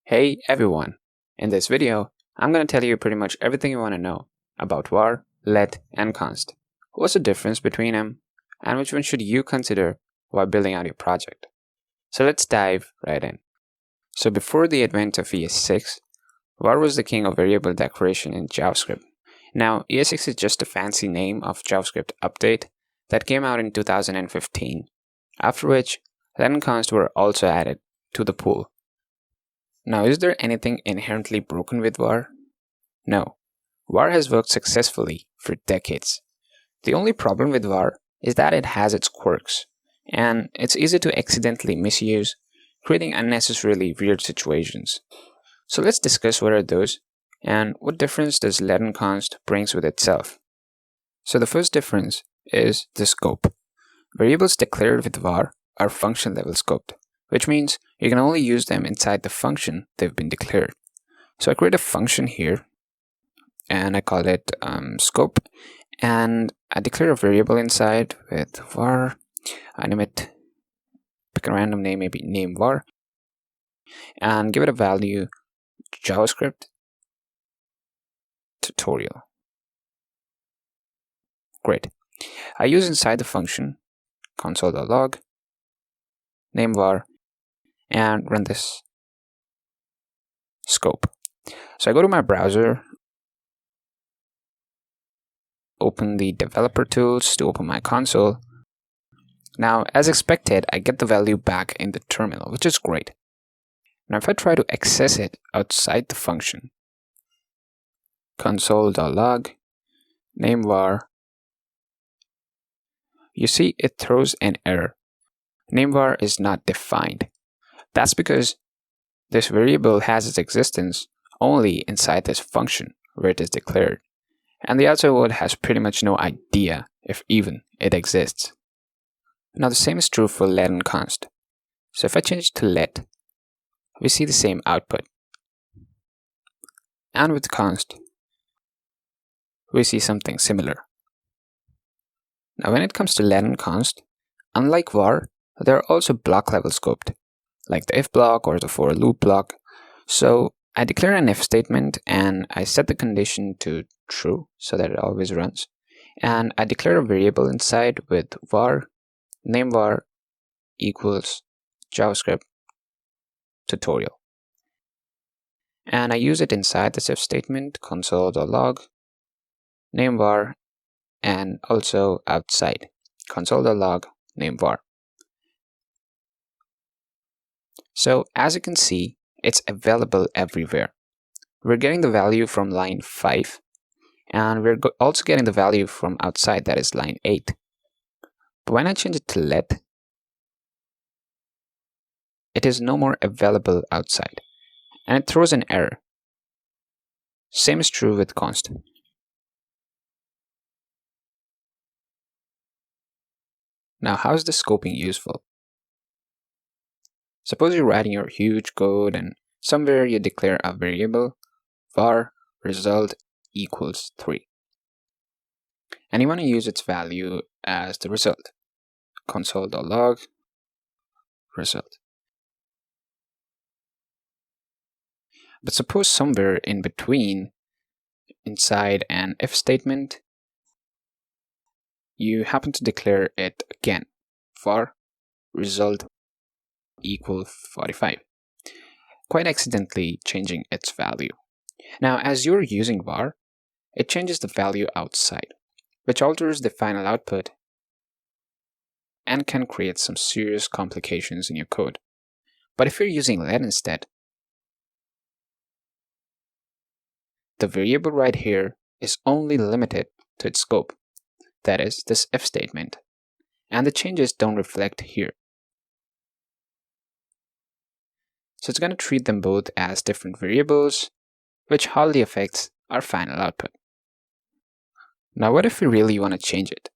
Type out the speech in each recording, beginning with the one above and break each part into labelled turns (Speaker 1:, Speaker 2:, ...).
Speaker 1: Hey everyone! In this video, I'm going to tell you pretty much everything you want to know about var, let, and const. What's the difference between them, and which one should you consider while building out your project? So let's dive right in. So before the advent of ES6, var was the king of variable declaration in JavaScript. Now, ES6 is just a fancy name of JavaScript update that came out in 2015, after which let and const were also added to the pool. Now, is there anything inherently broken with var? No. var has worked successfully for decades. The only problem with var is that it has its quirks, and it's easy to accidentally misuse, creating unnecessarily weird situations. So let's discuss what are those, and what difference does let and const brings with itself. So the first difference is the scope. Variables declared with var are function level scoped, which means you can only use them inside the function they've been declared. So I create a function here, and I call it scope, and I declare a variable inside with var. I name it, pick a random name, maybe name var, and give it a value JavaScript tutorial. Great. I use inside the function console.log, name var, and run this scope. So I go to my browser, open the developer tools to open my console. Now, as expected, I get the value back in the terminal, which is great. Now, if I try to access it outside the function, console.log, name var, you see it throws an error. Name var is not defined. That's because this variable has its existence only inside this function where it is declared, and the outside world has pretty much no idea if even it exists. Now the same is true for let and const. So if I change it to let, we see the same output. And with const, we see something similar. Now when it comes to let and const, unlike var, they are also block level scoped, like the if block or the for loop block. So I declare an if statement and I set the condition to true so that it always runs. And I declare a variable inside with var, name var equals JavaScript tutorial. And I use it inside this if statement, console.log, name var, and also outside, console.log, name var. So as you can see, it's available everywhere. We're getting the value from line 5, and we're also getting the value from outside, that is line 8. But when I change it to let, it is no more available outside, and it throws an error. Same is true with const. Now, how is the scoping useful? Suppose you're writing your huge code and somewhere you declare a variable var result equals 3. And you want to use its value as the result. Console.log result. But suppose somewhere in between, inside an if statement, you happen to declare it again, var result equal 45, quite accidentally changing its value. Now, as you're using var, it changes the value outside, which alters the final output and can create some serious complications in your code. But if you're using let instead, the variable right here is only limited to its scope, that is, this if statement, and the changes don't reflect here. So it's going to treat them both as different variables, which hardly affects our final output. Now, what if we really want to change it?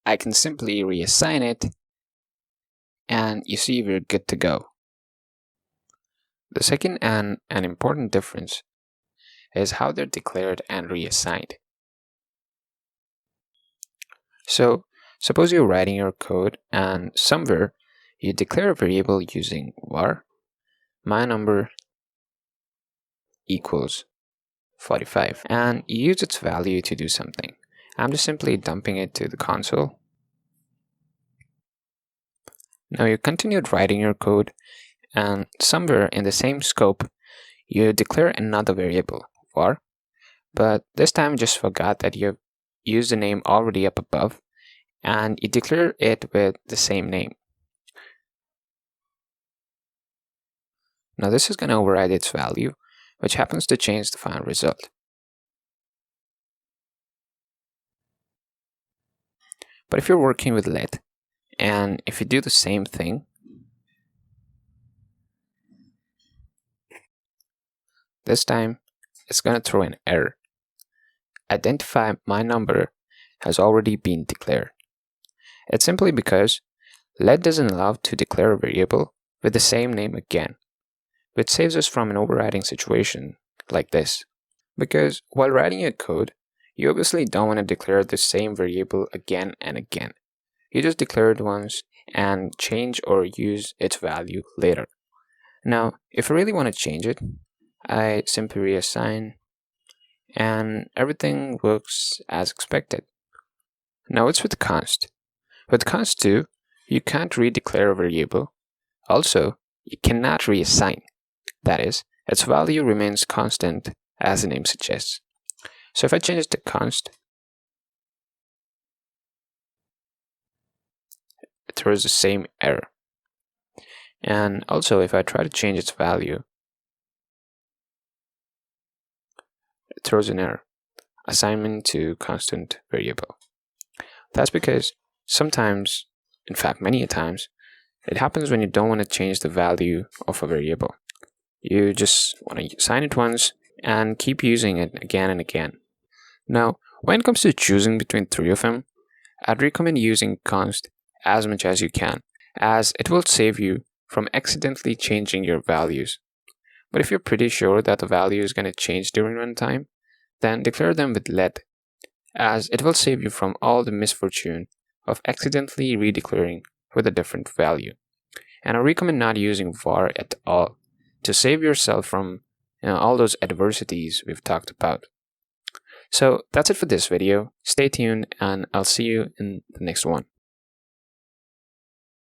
Speaker 1: I can simply reassign it, and you see we're good to go. The second and an important difference is how they're declared and reassigned. So, suppose you're writing your code and somewhere you declare a variable using var my number equals 45 and you use its value to do something. I'm just simply dumping it to the console. Now you continued writing your code, and somewhere in the same scope, you declare another variable, var, but this time just forgot that you used the name already up above, and you declare it with the same name. Now this is going to override its value, which happens to change the final result. But if you're working with let, and if you do the same thing, this time it's going to throw an error. Identify my number has already been declared. It's simply because let doesn't allow to declare a variable with the same name again, which saves us from an overriding situation like this. Because while writing your code, you obviously don't want to declare the same variable again and again. You just declare it once and change or use its value later. Now, if I really want to change it, I simply reassign and everything works as expected. Now it's with const. With const 2, you can't redeclare a variable. Also, you cannot reassign. That is, its value remains constant as the name suggests. So if I change it to const, it throws the same error. And also, if I try to change its value, it throws an error. Assignment to constant variable. That's because sometimes, in fact many times, it happens when you don't want to change the value of a variable. You just want to assign it once and keep using it again and again. Now, when it comes to choosing between three of them, I'd recommend using const as much as you can, as it will save you from accidentally changing your values. But if you're pretty sure that the value is going to change during runtime, then declare them with let, as it will save you from all the misfortune of accidentally redeclaring with a different value. And I recommend not using var at all to save yourself from all those adversities we've talked about. So that's it for this video. Stay tuned and I'll see you in the next one.